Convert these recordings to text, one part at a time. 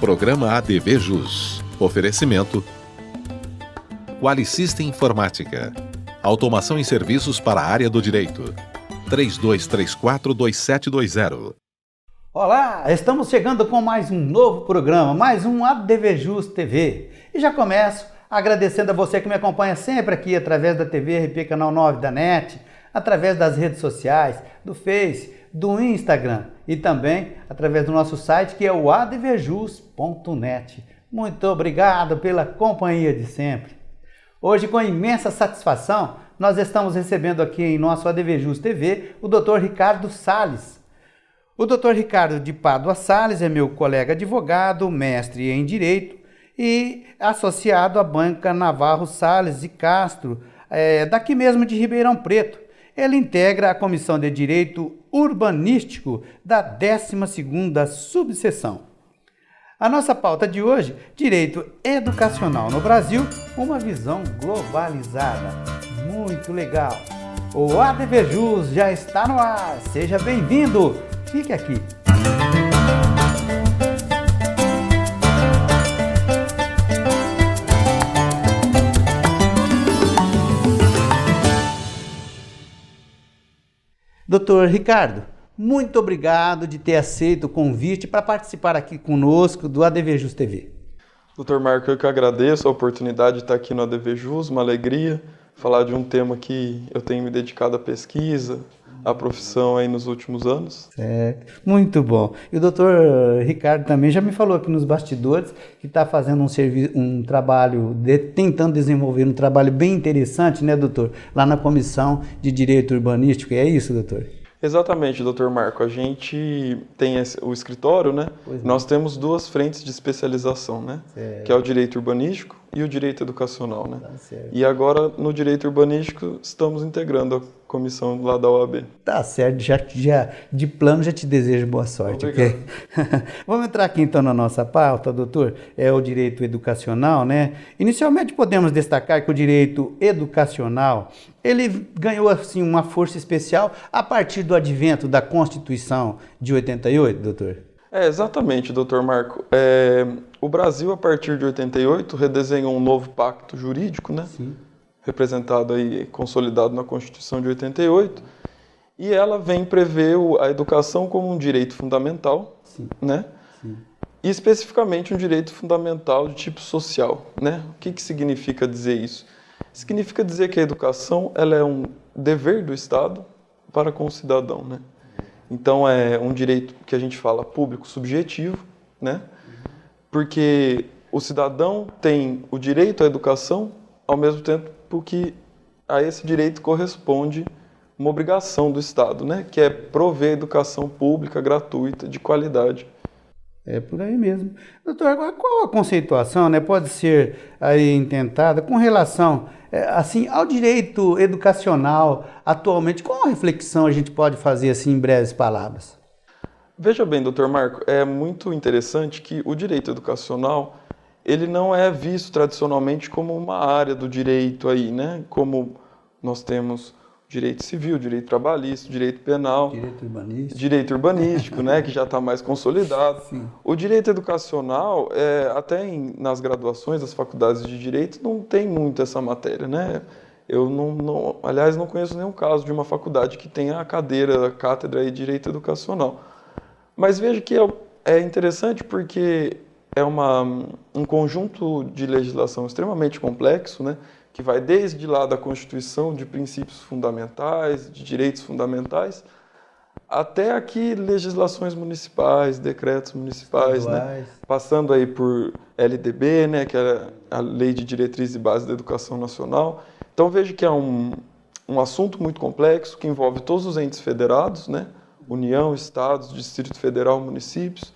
Programa ADV Jus. Oferecimento Qualisystem Informática. Automação e serviços para a área do direito. 3234-2720. Olá, estamos chegando com mais um novo programa, mais um ADV Jus TV. E já começo agradecendo a você que me acompanha sempre aqui através da TV RP Canal 9 da NET, através das redes sociais, do Face, do Instagram e também através do nosso site que é o advjus.net. Muito obrigado pela companhia de sempre. Hoje, com imensa satisfação, nós estamos recebendo aqui em nosso ADV Jus TV o Dr. Ricardo Salles. O Dr. Ricardo de Pádua Salles é meu colega advogado, mestre em Direito e associado à banca Navarro Salles e Castro, daqui mesmo de Ribeirão Preto. Ele integra a Comissão de Direito Urbanístico da 12ª Subseção. A nossa pauta de hoje, Direito Educacional no Brasil, uma visão globalizada. Muito legal! O ADV Jus já está no ar, seja bem-vindo! Fique aqui! Doutor Ricardo, muito obrigado de ter aceito o convite para participar aqui conosco do ADV Jus TV. Doutor Marco, eu que agradeço a oportunidade de estar aqui no ADV Jus, uma alegria falar de um tema que eu tenho me dedicado à pesquisa, à profissão aí nos últimos anos. Certo, muito bom. E o doutor Ricardo também já me falou aqui nos bastidores que está fazendo um trabalho, tentando desenvolver um trabalho bem interessante, né, doutor? Lá na Comissão de Direito Urbanístico, é isso, doutor? Exatamente, doutor Marco. A gente tem o escritório, né? Nós temos duas frentes de especialização, né? Certo. Que é o direito urbanístico e o direito educacional, né? Tá certo. E agora, no direito urbanístico, estamos integrando a comissão lá da OAB. Tá certo, já de plano já te desejo boa sorte. Okay? Vamos entrar aqui então na nossa pauta, doutor. É o direito educacional, né? Inicialmente podemos destacar que o direito educacional ele ganhou assim uma força especial a partir do advento da Constituição de 88, doutor? Exatamente, doutor Marco. O Brasil, a partir de 88, redesenhou um novo pacto jurídico, né? Sim. Representado aí, consolidado na Constituição de 88, e ela vem prever a educação como um direito fundamental, sim, né? Sim. E especificamente um direito fundamental de tipo social, né? O que significa dizer isso? Significa dizer que a educação ela é um dever do Estado para com o cidadão, né? Então é um direito que a gente fala público subjetivo, né? Porque o cidadão tem o direito à educação ao mesmo tempo que a esse direito corresponde uma obrigação do Estado, né? Que é prover educação pública gratuita de qualidade. É por aí mesmo. Doutor, agora qual a conceituação, né, pode ser aí intentada com relação assim, ao direito educacional atualmente? Qual a reflexão a gente pode fazer assim em breves palavras? Veja bem, doutor Marco, é muito interessante que o direito educacional ele não é visto tradicionalmente como uma área do direito aí, né? Como nós temos direito civil, direito trabalhista, direito penal, direito urbanístico, né? Que já está mais consolidado. Sim. O direito educacional, até nas graduações das faculdades de direito, não tem muito essa matéria, né? Eu aliás, não conheço nenhum caso de uma faculdade que tenha a cátedra de direito educacional. Mas veja que é interessante porque é um conjunto de legislação extremamente complexo, né, que vai desde lá da Constituição de princípios fundamentais, de direitos fundamentais, até aqui legislações municipais, decretos municipais, né, passando aí por LDB, né, que é a Lei de Diretrizes e Bases da Educação Nacional. Então veja que é um assunto muito complexo que envolve todos os entes federados, né, União, Estados, Distrito Federal, municípios.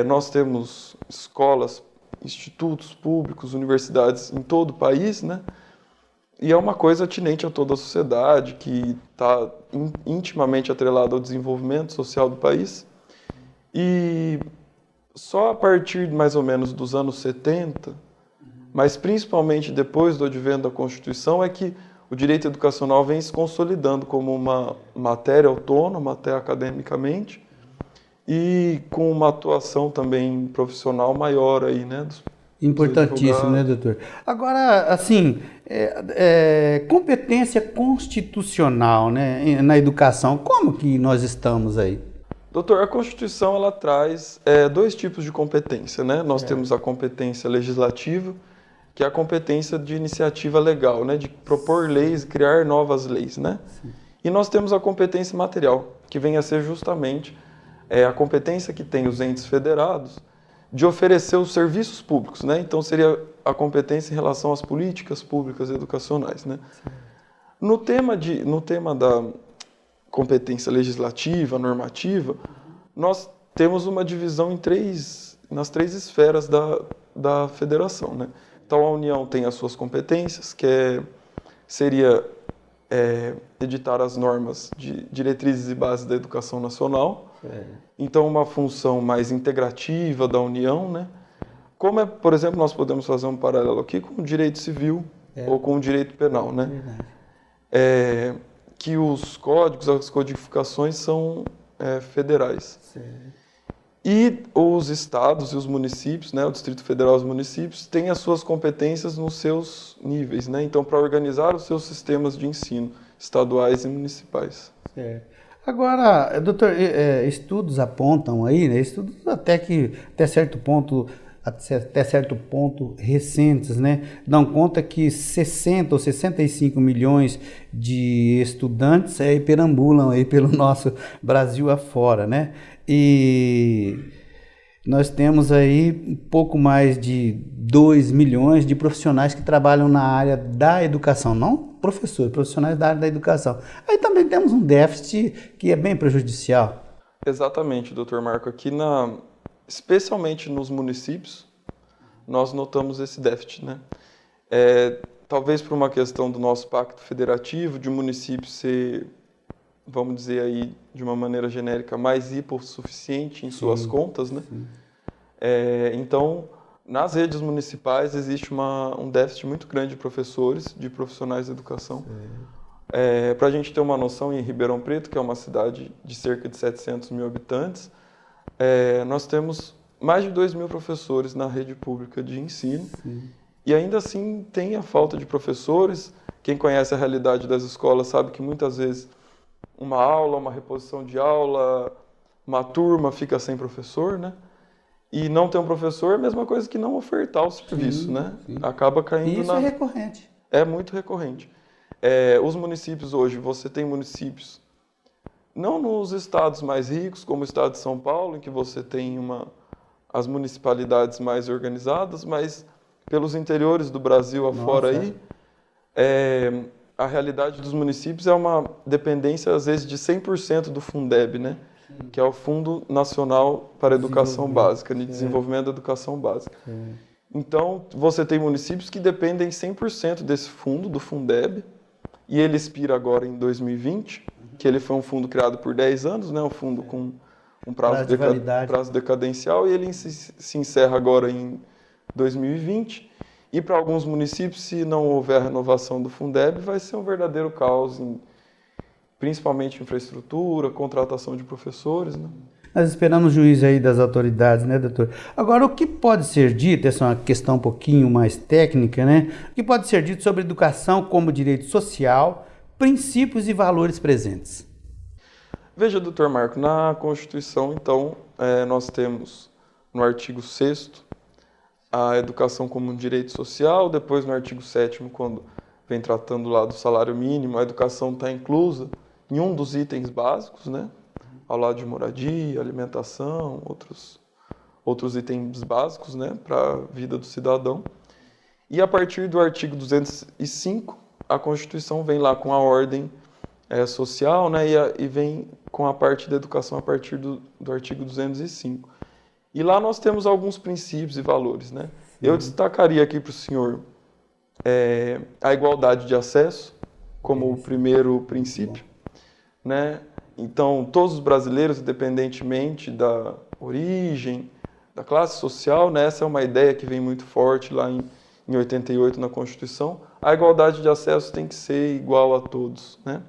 Nós temos escolas, institutos públicos, universidades em todo o país, né? E é uma coisa atinente a toda a sociedade, que está intimamente atrelada ao desenvolvimento social do país. E só a partir mais ou menos dos anos 70, mas principalmente depois do advento da Constituição, é que o direito educacional vem se consolidando como uma matéria autônoma, até academicamente, e com uma atuação também profissional maior aí, né? Importantíssimo, né, doutor? Agora, assim, competência constitucional, né, na educação, como que nós estamos aí? Doutor, a Constituição ela traz dois tipos de competência, né? Nós temos a competência legislativa, que é a competência de iniciativa legal, né? De propor leis e criar novas leis, né? Sim. E nós temos a competência material, que vem a ser justamente a competência que tem os entes federados de oferecer os serviços públicos, né? Então seria a competência em relação às políticas públicas educacionais, né? No tema da competência legislativa, normativa, nós temos uma divisão nas três esferas da federação, né? Então a União tem as suas competências, seria editar as normas de diretrizes e bases da educação nacional. Então uma função mais integrativa da União, né? Como por exemplo, nós podemos fazer um paralelo aqui com o direito civil ou com o direito penal, né? Que os códigos, as codificações são federais. E os estados e os municípios, né, o Distrito Federal e os municípios, têm as suas competências nos seus níveis, né? Então, para organizar os seus sistemas de ensino estaduais e municipais. Agora, doutor, estudos apontam aí, né, estudos até certo ponto recentes, né, dão conta que 60 ou 65 milhões de estudantes perambulam aí pelo nosso Brasil afora, né? E nós temos aí um pouco mais de 2 milhões de profissionais que trabalham na área da educação, não professores, profissionais da área da educação. Aí também temos um déficit que é bem prejudicial. Exatamente, doutor Marco. Aqui, especialmente nos municípios, nós notamos esse déficit, né? Talvez por uma questão do nosso pacto federativo, de o município ser, vamos dizer aí, de uma maneira genérica, mais hipossuficiente em suas contas, né? Então, nas redes municipais existe um déficit muito grande de professores, de profissionais de educação. Para a gente ter uma noção, em Ribeirão Preto, que é uma cidade de cerca de 700 mil habitantes, nós temos mais de 2 mil professores na rede pública de ensino. E ainda assim tem a falta de professores. Quem conhece a realidade das escolas sabe que muitas vezes uma aula, uma reposição de aula, uma turma fica sem professor, né? E não ter um professor é a mesma coisa que não ofertar o serviço, né? Acaba caindo Isso é recorrente. É muito recorrente. Os municípios hoje, você tem municípios, não nos estados mais ricos, como o estado de São Paulo, em que você tem as municipalidades mais organizadas, mas pelos interiores do Brasil afora aí, a realidade dos municípios é uma dependência, às vezes, de 100% do Fundeb, né? Que é o Fundo Nacional para a Educação Básica, de Desenvolvimento da Educação Básica. Então, você tem municípios que dependem 100% desse fundo, do Fundeb, e ele expira agora em 2020, que ele foi um fundo criado por 10 anos, né? Um fundo com um prazo decadencial, e ele se encerra agora em 2020. E para alguns municípios, se não houver a renovação do Fundeb, vai ser um verdadeiro caos, principalmente infraestrutura, contratação de professores, né? Nós esperamos o juízo aí das autoridades, né, doutor? Agora, o que pode ser dito, essa é uma questão um pouquinho mais técnica, né? O que pode ser dito sobre educação como direito social, princípios e valores presentes? Veja, doutor Marco, na Constituição, então, nós temos no artigo 6º a educação como um direito social, depois no artigo 7º, quando vem tratando lá do salário mínimo, a educação está inclusa em um dos itens básicos, né? Ao lado de moradia, alimentação, outros itens básicos, né? Para a vida do cidadão. E a partir do artigo 205, a Constituição vem lá com a ordem social, né? E vem com a parte da educação a partir do artigo 205. E lá nós temos alguns princípios e valores, né? Eu destacaria aqui para o senhor a igualdade de acesso como o primeiro princípio, né? Então, todos os brasileiros, independentemente da origem, da classe social, né? Essa é uma ideia que vem muito forte lá em 88 na Constituição. A igualdade de acesso tem que ser igual a todos, né?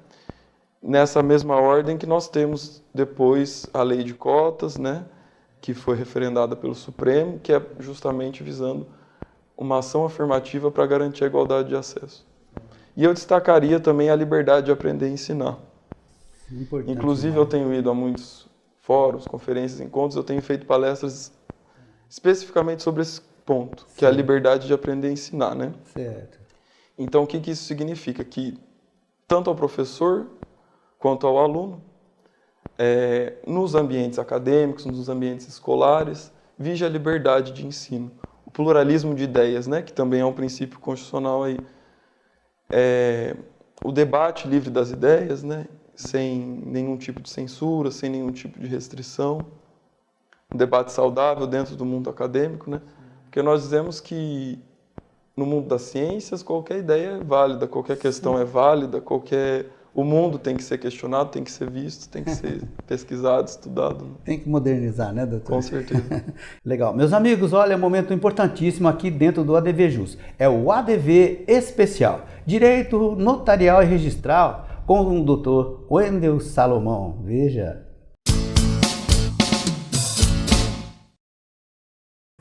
nessa mesma ordem que nós temos depois a lei de cotas, né, que foi referendada pelo Supremo, que é justamente visando uma ação afirmativa para garantir a igualdade de acesso. E eu destacaria também a liberdade de aprender e ensinar. Importante, Inclusive, eu tenho ido a muitos fóruns, conferências, encontros, eu tenho feito palestras especificamente sobre esse ponto, que é a liberdade de aprender e ensinar, né? Certo. Então, o que isso significa? Que tanto ao professor quanto ao aluno, nos ambientes acadêmicos, nos ambientes escolares, vige a liberdade de ensino. O pluralismo de ideias, né, que também é um princípio constitucional aí. O debate livre das ideias, né, sem nenhum tipo de censura, sem nenhum tipo de restrição. Um debate saudável dentro do mundo acadêmico, né? Porque nós dizemos que no mundo das ciências qualquer ideia é válida, qualquer questão é válida, o mundo tem que ser questionado, tem que ser visto, tem que ser pesquisado, estudado. Tem que modernizar, né, doutor? Com certeza. Legal. Meus amigos, olha, um momento importantíssimo aqui dentro do ADV Jus. É o ADV Especial, Direito Notarial e Registral, com o doutor Wendel Salomão. Veja.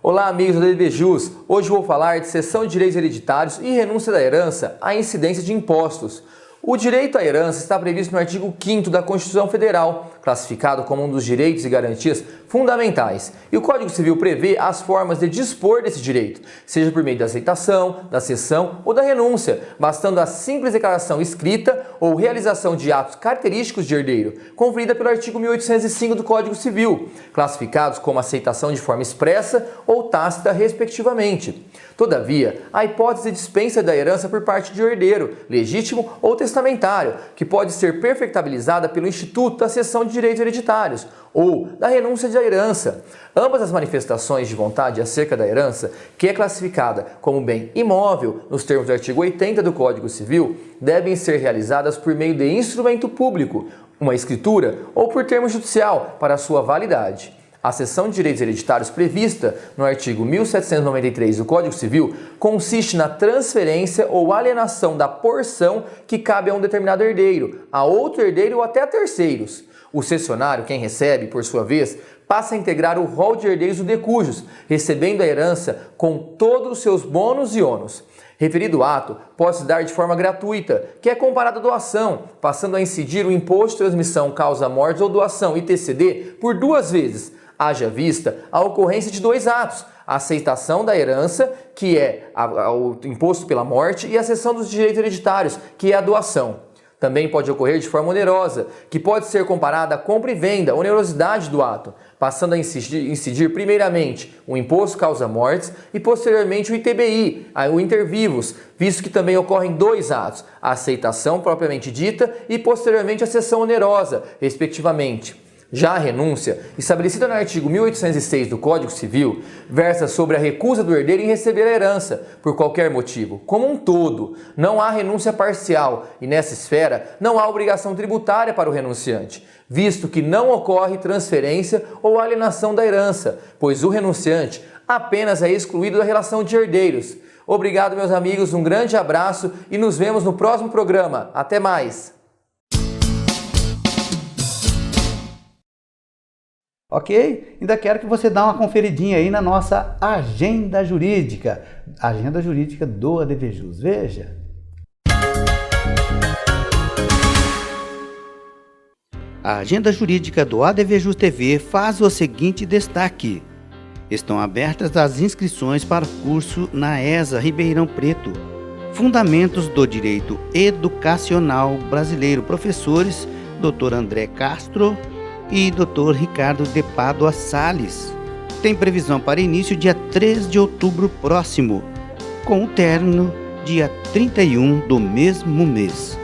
Olá, amigos do ADV Jus. Hoje vou falar de cessão de direitos hereditários e renúncia da herança à incidência de impostos. O direito à herança está previsto no artigo 5º da Constituição Federal, classificado como um dos direitos e garantias fundamentais. E o Código Civil prevê as formas de dispor desse direito, seja por meio da aceitação, da cessão ou da renúncia, bastando a simples declaração escrita ou realização de atos característicos de herdeiro, conferida pelo artigo 1805 do Código Civil, classificados como aceitação de forma expressa ou tácita, respectivamente. Todavia, a hipótese de dispensa da herança por parte de herdeiro, legítimo ou testamentário, que pode ser perfectibilizada pelo Instituto da Cessão de Direitos Hereditários ou da renúncia da herança. Ambas as manifestações de vontade acerca da herança, que é classificada como bem imóvel nos termos do artigo 80 do Código Civil, devem ser realizadas por meio de instrumento público, uma escritura ou por termo judicial para sua validade. A cessão de direitos hereditários prevista no artigo 1793 do Código Civil consiste na transferência ou alienação da porção que cabe a um determinado herdeiro, a outro herdeiro ou até a terceiros. O cessionário, quem recebe, por sua vez, passa a integrar o rol de herdeiros do decujus, recebendo a herança com todos os seus bônus e ônus. Referido ato pode se dar de forma gratuita, que é comparado à doação, passando a incidir o imposto de transmissão causa-mortes ou doação ITCD por 2 vezes, haja vista a ocorrência de 2 atos, a aceitação da herança, que é o imposto pela morte, e a cessão dos direitos hereditários, que é a doação. Também pode ocorrer de forma onerosa, que pode ser comparada à compra e venda, onerosidade do ato, passando a incidir primeiramente o imposto causa-mortes e posteriormente o ITBI, o inter vivos, visto que também ocorrem 2 atos, a aceitação propriamente dita e posteriormente a cessão onerosa, respectivamente. Já a renúncia, estabelecida no artigo 1806 do Código Civil, versa sobre a recusa do herdeiro em receber a herança, por qualquer motivo, como um todo. Não há renúncia parcial e, nessa esfera, não há obrigação tributária para o renunciante, visto que não ocorre transferência ou alienação da herança, pois o renunciante apenas é excluído da relação de herdeiros. Obrigado, meus amigos, um grande abraço e nos vemos no próximo programa. Até mais! Ok? Ainda quero que você dê uma conferidinha aí na nossa agenda jurídica. Agenda jurídica do ADV Jus. Veja. A agenda jurídica do ADV Jus TV faz o seguinte destaque. Estão abertas as inscrições para o curso na ESA Ribeirão Preto. Fundamentos do Direito Educacional Brasileiro. Professores Dr. André Castro e Dr. Ricardo de Pádua Salles. Tem previsão para início dia 3 de outubro próximo, com o término dia 31 do mesmo mês.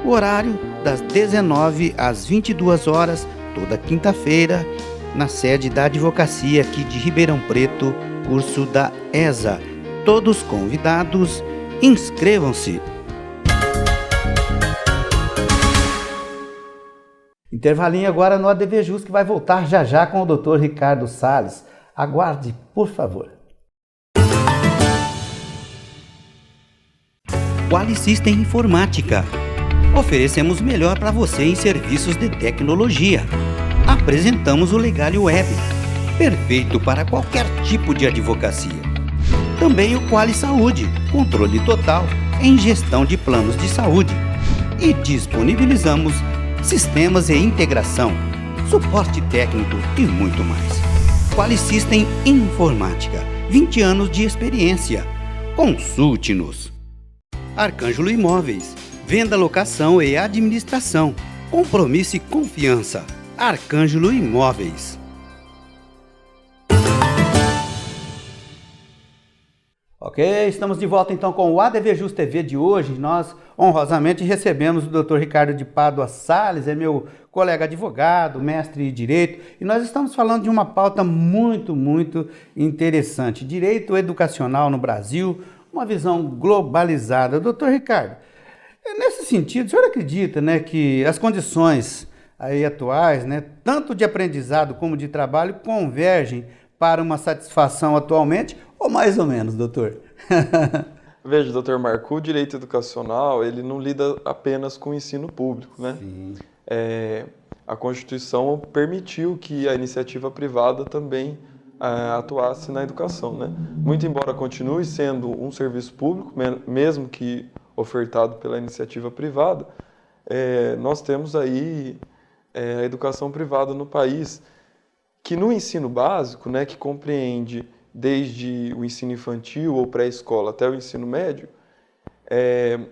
O horário das 19 às 22 horas, toda quinta-feira, na sede da Advocacia aqui de Ribeirão Preto, curso da ESA. Todos convidados, inscrevam-se! Intervalinho agora no ADV Jus, que vai voltar já já com o Dr. Ricardo Salles. Aguarde, por favor. Quali System Informática. Oferecemos o melhor para você em serviços de tecnologia. Apresentamos o Legale Web, perfeito para qualquer tipo de advocacia. Também o Quali Saúde, controle total em gestão de planos de saúde. E disponibilizamos sistemas e integração, suporte técnico e muito mais. Quali System Informática, 20 anos de experiência. Consulte-nos. Arcângelo Imóveis, venda, locação e administração. Compromisso e confiança. Arcângelo Imóveis. Ok, estamos de volta então com o ADVJus TV de hoje. Nós honrosamente recebemos o Dr. Ricardo de Pádua Salles, é meu colega advogado, mestre em Direito, e nós estamos falando de uma pauta muito interessante. Direito educacional no Brasil, uma visão globalizada. Dr. Ricardo, nesse sentido, o senhor acredita, né, que as condições aí atuais, né, tanto de aprendizado como de trabalho, convergem para uma satisfação atualmente, ou mais ou menos, doutor? Veja, doutor Marco, o direito educacional, ele não lida apenas com o ensino público, né? Sim. A Constituição permitiu que a iniciativa privada também atuasse na educação, né? Muito embora continue sendo um serviço público, mesmo que ofertado pela iniciativa privada, nós temos aí a educação privada no país, que no ensino básico, né, que compreende desde o ensino infantil ou pré-escola até o ensino médio,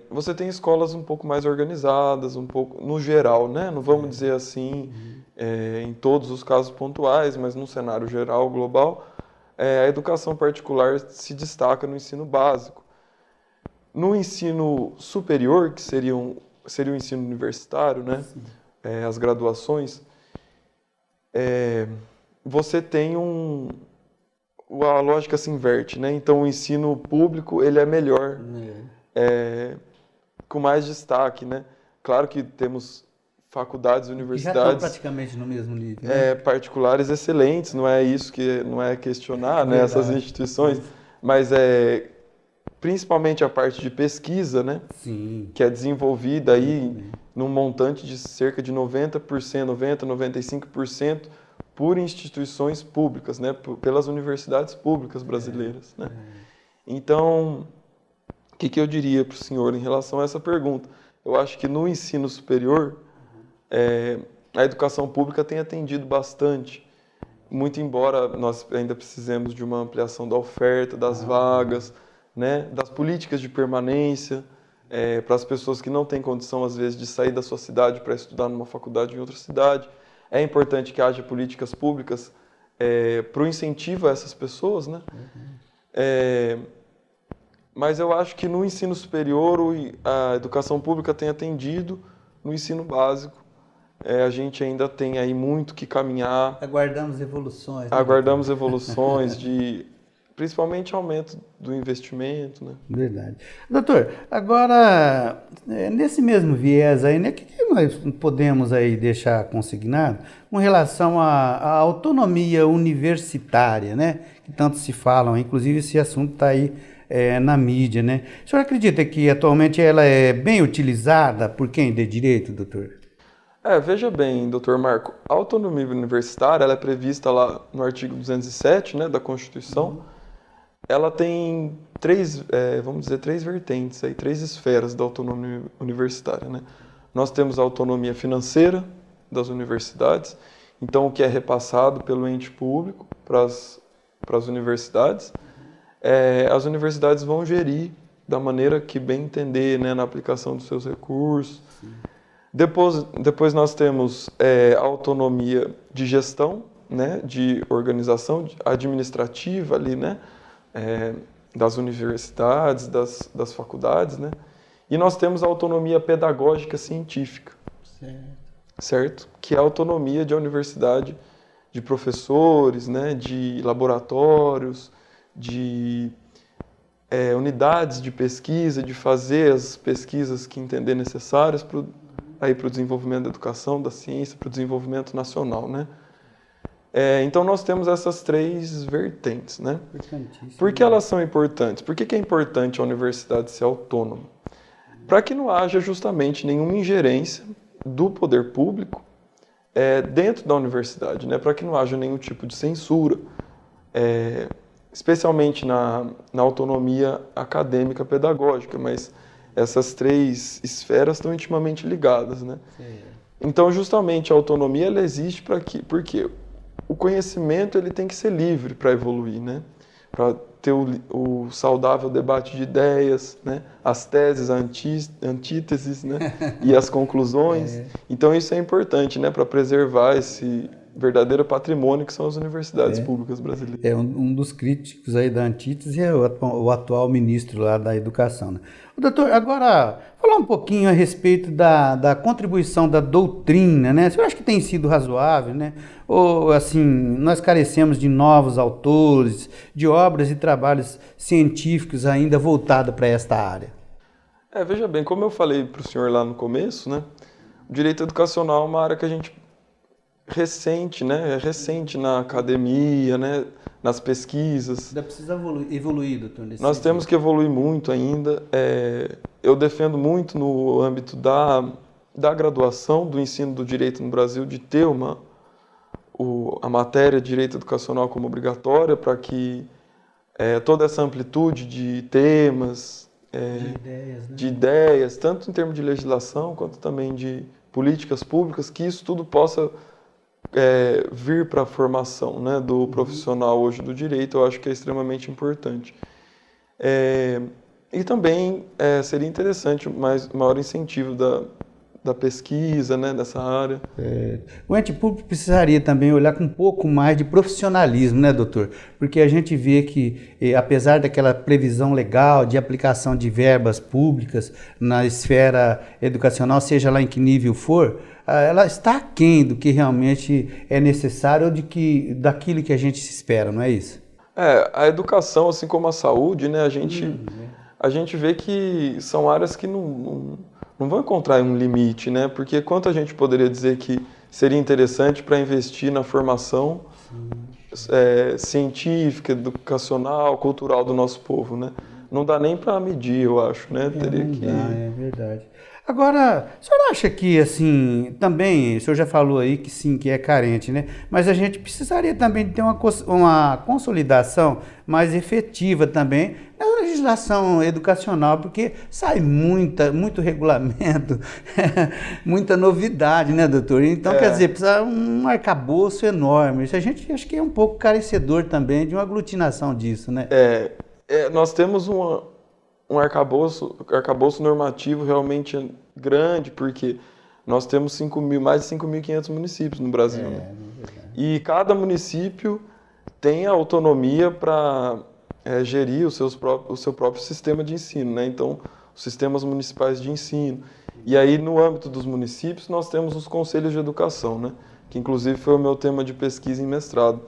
você tem escolas um pouco mais organizadas, um pouco no geral, né? Não vamos dizer assim em todos os casos pontuais, mas no cenário geral, global, a educação particular se destaca no ensino básico. No ensino superior, que seria o ensino universitário, né? As graduações, você tem a lógica se inverte, né? Então o ensino público ele é melhor, com mais destaque, né? Claro que temos faculdades e universidades já estão praticamente no mesmo nível, né? Particulares excelentes, não é isso que não é questionar, né, essas instituições, mas principalmente a parte de pesquisa, né? Sim. Que é desenvolvida aí num montante de cerca de 90%, 95% por instituições públicas, né? Pelas universidades públicas brasileiras, né? Então, o que eu diria para o senhor em relação a essa pergunta? Eu acho que no ensino superior, a educação pública tem atendido bastante, muito embora nós ainda precisemos de uma ampliação da oferta, das vagas, né? Das políticas de permanência, para as pessoas que não têm condição, às vezes, de sair da sua cidade para estudar numa faculdade em outra cidade. É importante que haja políticas públicas para o incentivo a essas pessoas, né? Mas eu acho que no ensino superior a educação pública tem atendido, no ensino básico a gente ainda tem aí muito que caminhar. Aguardamos evoluções. Né? Aguardamos evoluções principalmente aumento do investimento, né? Verdade. Doutor, agora, nesse mesmo viés aí, né, o que nós podemos aí deixar consignado com relação à autonomia universitária, né, que tanto se falam, inclusive esse assunto está aí na mídia, né? O senhor acredita que atualmente ela é bem utilizada por quem de direito, doutor? Veja bem, doutor Marco, a autonomia universitária ela é prevista lá no artigo 207, né, da Constituição. Ela tem três vertentes, aí, 3 esferas da autonomia universitária, né? Nós temos a autonomia financeira das universidades, então o que é repassado pelo ente público para as universidades, as universidades vão gerir da maneira que bem entender, né, na aplicação dos seus recursos. Depois nós temos a autonomia de gestão, né, de organização administrativa ali, né, das universidades, das faculdades, né? E nós temos a autonomia pedagógica científica, certo? Que é a autonomia de a universidade, de professores, né, de laboratórios, de unidades de pesquisa, de fazer as pesquisas que entender necessárias para o desenvolvimento da educação, da ciência, para o desenvolvimento nacional, né? Então nós temos essas 3 vertentes, né? Por que elas são importantes? Por que é importante a universidade ser autônoma? para que não haja justamente nenhuma ingerência do poder público dentro da universidade, né? Para que não haja nenhum tipo de censura, especialmente na autonomia acadêmica pedagógica, mas essas três esferas estão intimamente ligadas, né? Sim. Então, justamente, a autonomia ela existe porque o conhecimento ele tem que ser livre para evoluir, né? Para ter o saudável debate de ideias, né? As teses, antíteses, né? E as conclusões. Então, isso é importante, né? Para preservar esse verdadeiro patrimônio que são as universidades públicas brasileiras. Um dos críticos aí da antítese é o atual ministro lá da Educação, né? Doutor, agora, falar um pouquinho a respeito da contribuição da doutrina, né? Você acha que tem sido razoável, né? Ou, assim, nós carecemos de novos autores, de obras e trabalhos científicos ainda voltados para esta área? Veja bem, como eu falei para o senhor lá no começo, né? O direito educacional é uma área que a gente recente, né? É recente na academia, né? Nas pesquisas. Ainda precisa evoluir, doutor. Nós temos que evoluir muito ainda. Eu defendo muito no âmbito da graduação, do ensino do direito no Brasil, de ter a matéria de direito educacional como obrigatória para que toda essa amplitude de temas, de ideias, tanto em termos de legislação quanto também de políticas públicas, que isso tudo possa vir para a formação, né, do profissional hoje do direito. Eu acho que é extremamente importante. E também seria interessante maior incentivo da pesquisa, né, dessa área. O ente público precisaria também olhar com um pouco mais de profissionalismo, né, doutor? Porque a gente vê que, apesar daquela previsão legal de aplicação de verbas públicas na esfera educacional, seja lá em que nível for, ela está aquém do que realmente é necessário ou daquilo que a gente se espera, não é isso? A educação, assim como a saúde, né, a gente vê que são áreas que não vão encontrar um limite, né? Porque quanto a gente poderia dizer que seria interessante para investir na formação científica, educacional, cultural do nosso povo, né? Não dá nem para medir, eu acho, né? É verdade. Agora, o senhor acha que, assim, também, o senhor já falou aí que sim, que é carente, né? Mas a gente precisaria também ter uma consolidação mais efetiva também na legislação educacional, porque sai muito regulamento, muita novidade, né, doutor? Então, quer dizer, precisa um arcabouço enorme. Isso a gente acho que é um pouco carecedor também de uma aglutinação disso, né? Nós temos um arcabouço normativo realmente grande, porque nós temos mais de 5.500 municípios no Brasil. Né? E cada município tem a autonomia para gerir o seu próprio sistema de ensino, né? Então, os sistemas municipais de ensino. E aí, no âmbito dos municípios, nós temos os conselhos de educação, né? Que inclusive foi o meu tema de pesquisa em mestrado.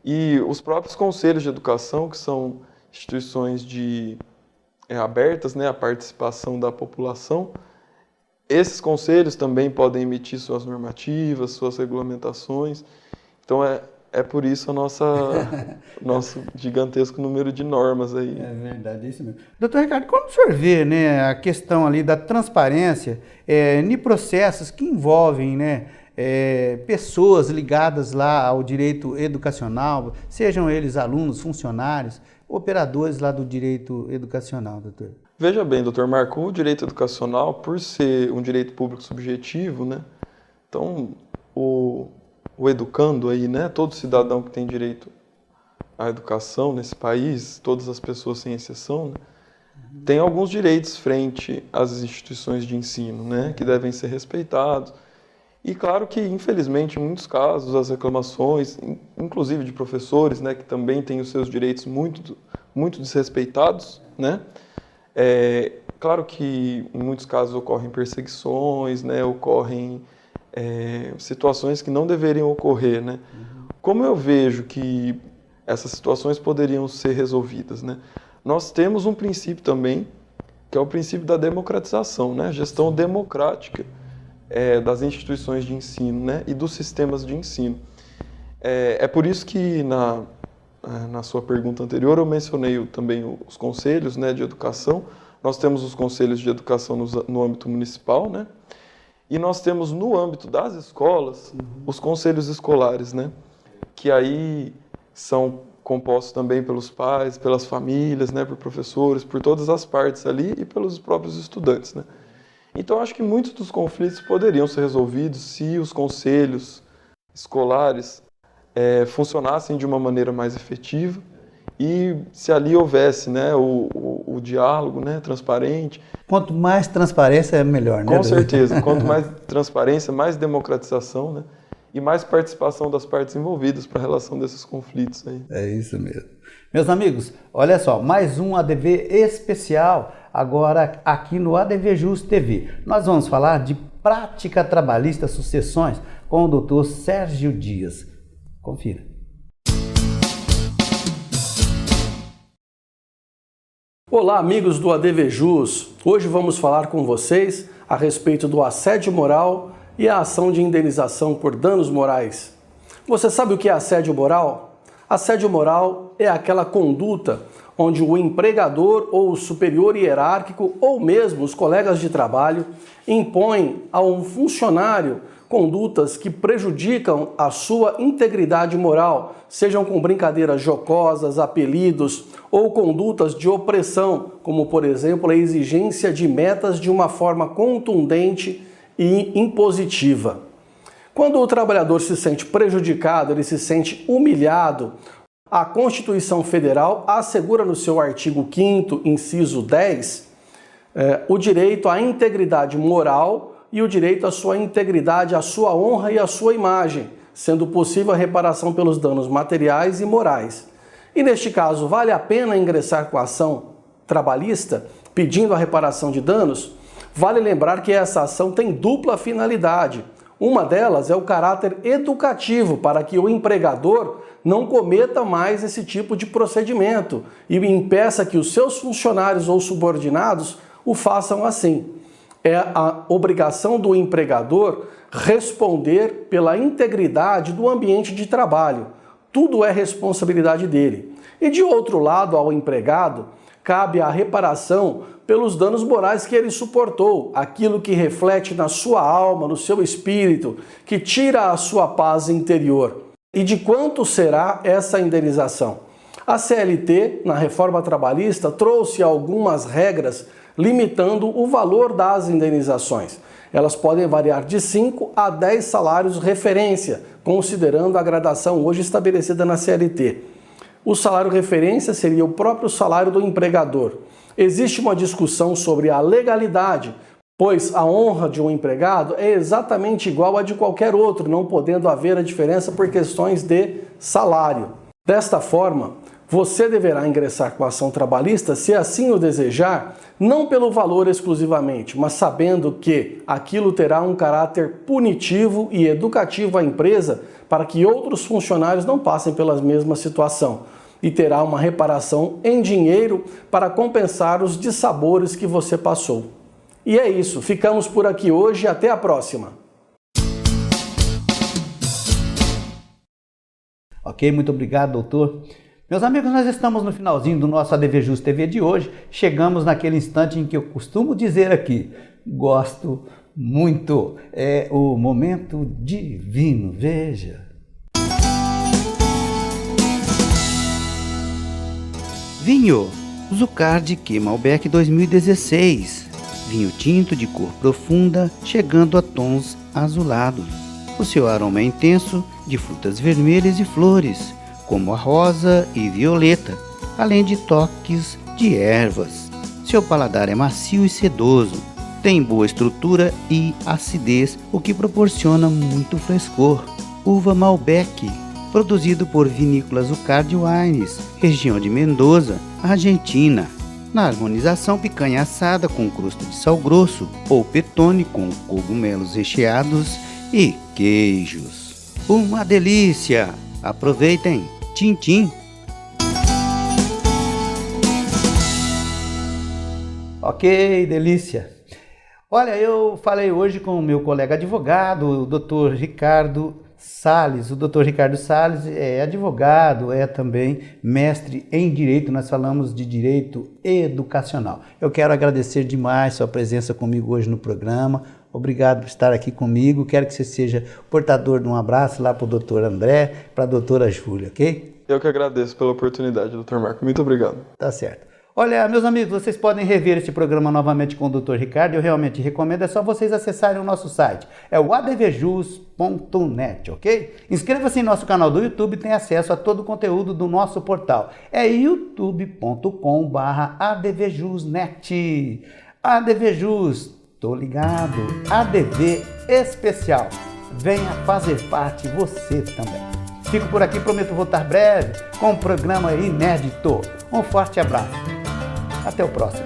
E os próprios conselhos de educação, que são instituições abertas, né, à participação da população, esses conselhos também podem emitir suas normativas, suas regulamentações. Então, é por isso nosso gigantesco número de normas aí. É verdade, é isso mesmo. Doutor Ricardo, como o senhor vê, né, a questão ali da transparência em processos que envolvem, né, pessoas ligadas lá ao direito educacional, sejam eles alunos, funcionários, operadores lá do direito educacional, doutor? Veja bem, doutor Marco, o direito educacional, por ser um direito público subjetivo, né, então o educando aí, né, todo cidadão que tem direito à educação nesse país, todas as pessoas sem exceção, né, tem alguns direitos frente às instituições de ensino, né, que devem ser respeitados. E claro que, infelizmente, em muitos casos, as reclamações, inclusive de professores, né, que também têm os seus direitos muito, muito desrespeitados, né, claro que em muitos casos ocorrem perseguições, né, ocorrem situações que não deveriam ocorrer, né. Como eu vejo que essas situações poderiam ser resolvidas, né? Nós temos um princípio também, que é o princípio da democratização, né, gestão democrática das instituições de ensino, né, e dos sistemas de ensino. É por isso que na sua pergunta anterior eu mencionei também os conselhos, né, de educação, Nós temos os conselhos de educação no âmbito municipal, né? E nós temos no âmbito das escolas os conselhos escolares, né? Que aí são compostos também pelos pais, pelas famílias, né? Por professores, por todas as partes ali e pelos próprios estudantes, né? Então, acho que muitos dos conflitos poderiam ser resolvidos se os conselhos escolares funcionassem de uma maneira mais efetiva e se ali houvesse, né, o diálogo, né, transparente. Quanto mais transparência é melhor, né? Com certeza. Quanto mais transparência, mais democratização, né, e mais participação das partes envolvidas para a relação desses conflitos aí. É isso mesmo. Meus amigos, olha só, mais um ADV especial agora aqui no ADV Jus TV. Nós vamos falar de prática trabalhista sucessões com o Dr. Sérgio Dias. Confira. Olá, amigos do ADV Jus. Hoje vamos falar com vocês a respeito do assédio moral e a ação de indenização por danos morais. Você sabe o que é assédio moral? Assédio moral é aquela conduta onde o empregador ou o superior hierárquico ou mesmo os colegas de trabalho impõem a um funcionário condutas que prejudicam a sua integridade moral, sejam com brincadeiras jocosas, apelidos ou condutas de opressão, como por exemplo a exigência de metas de uma forma contundente e impositiva. Quando o trabalhador se sente prejudicado, ele se sente humilhado, a Constituição Federal assegura no seu artigo 5º, inciso 10, o direito à integridade moral e o direito à sua integridade, à sua honra e à sua imagem, sendo possível a reparação pelos danos materiais e morais. E neste caso, vale a pena ingressar com a ação trabalhista pedindo a reparação de danos? Vale lembrar que essa ação tem dupla finalidade. Uma delas é o caráter educativo, para que o empregador não cometa mais esse tipo de procedimento e impeça que os seus funcionários ou subordinados o façam assim. É a obrigação do empregador responder pela integridade do ambiente de trabalho. Tudo é responsabilidade dele. E de outro lado, ao empregado, cabe a reparação pelos danos morais que ele suportou, aquilo que reflete na sua alma, no seu espírito, que tira a sua paz interior. E de quanto será essa indenização? A CLT, na reforma trabalhista, trouxe algumas regras limitando o valor das indenizações. Elas podem variar de 5 a 10 salários referência, considerando a gradação hoje estabelecida na CLT. O salário referência seria o próprio salário do empregador. Existe uma discussão sobre a legalidade, pois a honra de um empregado é exatamente igual a de qualquer outro, não podendo haver a diferença por questões de salário. Desta forma, você deverá ingressar com a ação trabalhista, se assim o desejar, não pelo valor exclusivamente, mas sabendo que aquilo terá um caráter punitivo e educativo à empresa para que outros funcionários não passem pela mesma situação. E terá uma reparação em dinheiro para compensar os dissabores que você passou. E é isso, ficamos por aqui hoje e até a próxima. Ok, muito obrigado, doutor. Meus amigos, nós estamos no finalzinho do nosso ADV Jus TV de hoje. Chegamos naquele instante em que eu costumo dizer aqui, gosto muito, é o momento divino, veja. Vinho Zucard Q Malbec 2016. Vinho tinto de cor profunda, chegando a tons azulados. O seu aroma é intenso, de frutas vermelhas e flores, como a rosa e violeta, além de toques de ervas. Seu paladar é macio e sedoso, tem boa estrutura e acidez, o que proporciona muito frescor. Uva Malbec, produzido por Vinícola Zucard Wines, região de Mendoza, Argentina. Na harmonização, picanha assada com crosta de sal grosso ou petone com cogumelos recheados e queijos. Uma delícia! Aproveitem! Tchim, tchim! Ok, delícia! Olha, eu falei hoje com o meu colega advogado, o Dr. Ricardo Salles. O Dr. Ricardo Salles é advogado, é também mestre em Direito. Nós falamos de Direito Educacional. Eu quero agradecer demais sua presença comigo hoje no programa. Obrigado por estar aqui comigo. Quero que você seja portador de um abraço lá para o Dr. André, para a doutora Júlia, ok? Eu que agradeço pela oportunidade, Dr. Marco. Muito obrigado. Tá certo. Olha, meus amigos, vocês podem rever este programa novamente com o Dr. Ricardo. Eu realmente recomendo, é só vocês acessarem o nosso site. É o advjus.net, ok? Inscreva-se em nosso canal do YouTube e tenha acesso a todo o conteúdo do nosso portal. É youtube.com/advjusnet. ADVJus, tô ligado. ADV Especial. Venha fazer parte você também. Fico por aqui, prometo voltar breve com um programa inédito. Um forte abraço. Até o próximo.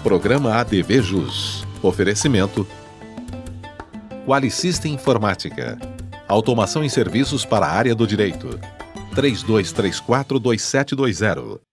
Programa ADVJus. Oferecimento Qualisystem Informática. Automação em serviços para a área do direito. 3234-2720.